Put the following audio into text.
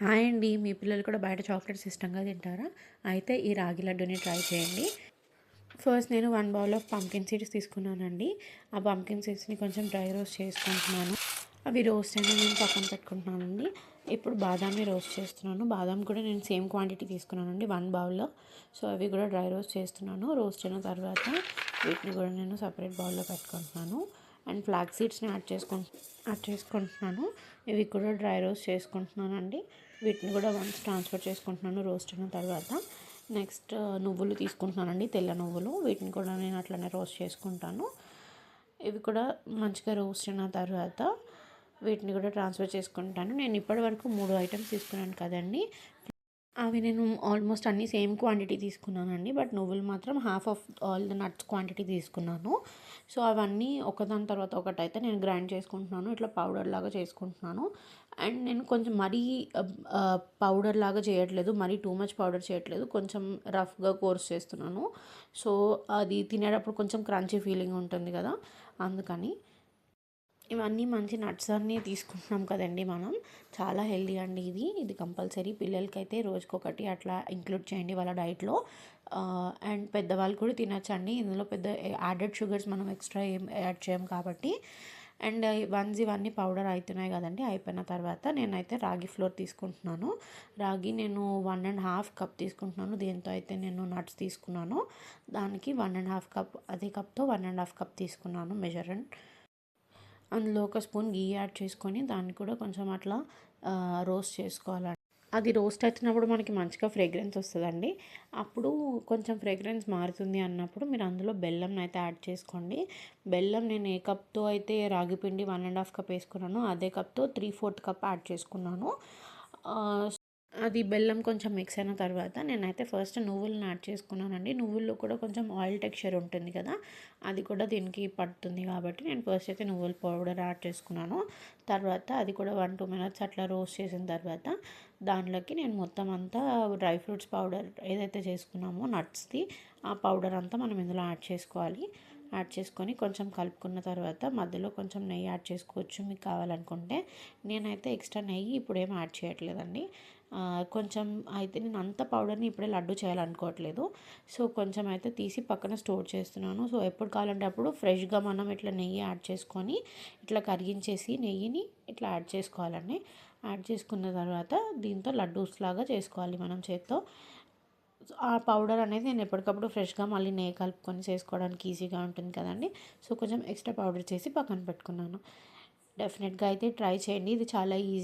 Hi అండి. మీ పిల్లలు కూడా బయట చాక్లెట్స్ ఇష్టంగా తింటారా? అయితే ఈ రాగి లడ్డూని ట్రై చేయండి. ఫస్ట్ నేను 1 బౌల్ ఆఫ్ పంకిన్ సీడ్స్ తీసుకున్నానండి. ఆ పంకిన్ సీడ్స్ని కొంచెం డ్రై రోస్ట్ చేసుకుంటున్నాను. అవి రోస్ట్ అయినా నేను పక్కన పెట్టుకుంటున్నానండి. ఇప్పుడు బాదాంని రోస్ట్ చేస్తున్నాను. బాదాం కూడా నేను సేమ్ క్వాంటిటీ తీసుకున్నానండి 1 బౌల్లో. సో అవి కూడా డ్రై రోస్ట్ చేస్తున్నాను. రోస్ట్ అయిన తర్వాత వీటిని కూడా నేను సపరేట్ బౌల్లో పెట్టుకుంటున్నాను. అండ్ ఫ్లాక్ సీడ్స్ని యాడ్ చేసుకుంటున్నాను. ఇవి కూడా డ్రై రోస్ట్ చేసుకుంటున్నానండి. వీటిని కూడా వన్స్ ట్రాన్స్ఫర్ చేసుకుంటున్నాను రోస్ట్ అయిన తర్వాత. నెక్స్ట్ నువ్వులు తీసుకుంటున్నానండి, తెల్ల నువ్వులు. వీటిని కూడా నేను అట్లనే రోస్ట్ చేసుకుంటాను. ఇవి కూడా మంచిగా రోస్ట్ అయిన తర్వాత వీటిని కూడా ట్రాన్స్ఫర్ చేసుకుంటాను. నేను ఇప్పటివరకు 3 ఐటమ్స్ తీసుకున్నాను కదండి. అవి నేను ఆల్మోస్ట్ అన్నీ సేమ్ క్వాంటిటీ తీసుకున్నానండి. బట్ నువ్వులు మాత్రం half of all the nuts quantity తీసుకున్నాను. సో అవన్నీ ఒకదాని తర్వాత ఒకటైతే నేను గ్రైండ్ చేసుకుంటున్నాను. ఇట్లా పౌడర్ లాగా చేసుకుంటున్నాను. అండ్ నేను కొంచెం మరీ పౌడర్ లాగా చేయట్లేదు, మరీ టూ మచ్ పౌడర్ చేయట్లేదు, కొంచెం రఫ్గా కోర్స్ చేస్తున్నాను. సో అది తినేటప్పుడు కొంచెం క్రంచీ ఫీలింగ్ ఉంటుంది కదా, అందుకని. ఇవన్నీ మంచి నట్స్ అన్నీ తీసుకుంటున్నాం కదండి మనం. చాలా హెల్దీ అండి ఇది కంపల్సరీ పిల్లలకైతే రోజుకొకటి అట్లా ఇంక్లూడ్ చేయండి వాళ్ళ డైట్లో. అండ్ పెద్దవాళ్ళు కూడా తినచ్చండి. ఇందులో పెద్ద యాడెడ్ షుగర్స్ మనం ఎక్స్ట్రా ఏం యాడ్ చేయం కాబట్టి. అండ్ వన్స్ ఇవన్నీ పౌడర్ అవుతున్నాయి కదండి, అయిపోయిన తర్వాత నేనైతే రాగి ఫ్లోర్ తీసుకుంటున్నాను. రాగి నేను 1.5 కప్ తీసుకుంటున్నాను. దీంతో అయితే నేను నట్స్ తీసుకున్నాను. దానికి 1.5 కప్, అదే కప్తో 1.5 కప్ తీసుకున్నాను మెజర్మెంట్. అందులో ఒక స్పూన్ గీ యాడ్ చేసుకొని దాన్ని కూడా కొంచెం అట్లా రోస్ట్ చేసుకోవాలండి. అది రోస్ట్ అవుతున్నప్పుడు మనకి మంచిగా ఫ్రేగ్రెన్స్ వస్తుందండి. అప్పుడు కొంచెం ఫ్రేగ్రెన్స్ మారుతుంది అన్నప్పుడు మీరు అందులో బెల్లం అయితే యాడ్ చేసుకోండి. బెల్లం నేను ఏ కప్తో అయితే రాగి పిండి 1.5 కప్ వేసుకున్నానో అదే కప్తో 3/4 కప్ యాడ్ చేసుకున్నాను. అది బెల్లం కొంచెం మిక్స్ అయిన తర్వాత నేనైతే ఫస్ట్ నువ్వులను యాడ్ చేసుకున్నానండి. నువ్వుల్లో కూడా కొంచెం ఆయిల్ టెక్స్చర్ ఉంటుంది కదా, అది కూడా దీనికి పడుతుంది కాబట్టి నేను ఫస్ట్ అయితే నువ్వుల పౌడర్ యాడ్ చేసుకున్నాను. తర్వాత అది కూడా 1-2 మినిట్స్ అట్లా రోస్ట్ చేసిన తర్వాత దాంట్లోకి నేను మొత్తం అంతా డ్రై ఫ్రూట్స్ పౌడర్ ఏదైతే చేసుకున్నామో నట్స్ది, ఆ పౌడర్ అంతా మనం ఇందులో యాడ్ చేసుకోవాలి. యాడ్ చేసుకొని కొంచెం కలుపుకున్న తర్వాత మధ్యలో కొంచెం నెయ్యి యాడ్ చేసుకోవచ్చు మీకు కావాలనుకుంటే. నేనైతే ఎక్స్ట్రా నెయ్యి ఇప్పుడేం యాడ్ చేయట్లేదండి. కొంచెం అయితే నేను అంత పౌడర్ని ఇప్పుడే లడ్డు చేయాలనుకోవట్లేదు. సో కొంచెం అయితే తీసి పక్కన స్టోర్ చేస్తున్నాను. సో ఎప్పుడు కావాలంటే అప్పుడు ఫ్రెష్గా మనం ఇట్లా నెయ్యి యాడ్ చేసుకొని ఇట్లా కరిగించేసి నెయ్యిని ఇట్లా యాడ్ చేసుకోవాలండి. యాడ్ చేసుకున్న తర్వాత దీంతో లడ్డూస్ లాగా చేసుకోవాలి మనం చేత్తో. ఆ పౌడర్ అనేది నేను ఎప్పటికప్పుడు ఫ్రెష్గా మళ్ళీ నెయ్యి కలుపుకొని చేసుకోవడానికి ఈజీగా ఉంటుంది కదండి. సో కొంచెం ఎక్స్ట్రా పౌడర్ చేసి పక్కన పెట్టుకున్నాను. డెఫినెట్గా అయితే ట్రై చేయండి, ఇది చాలా ఈజీ.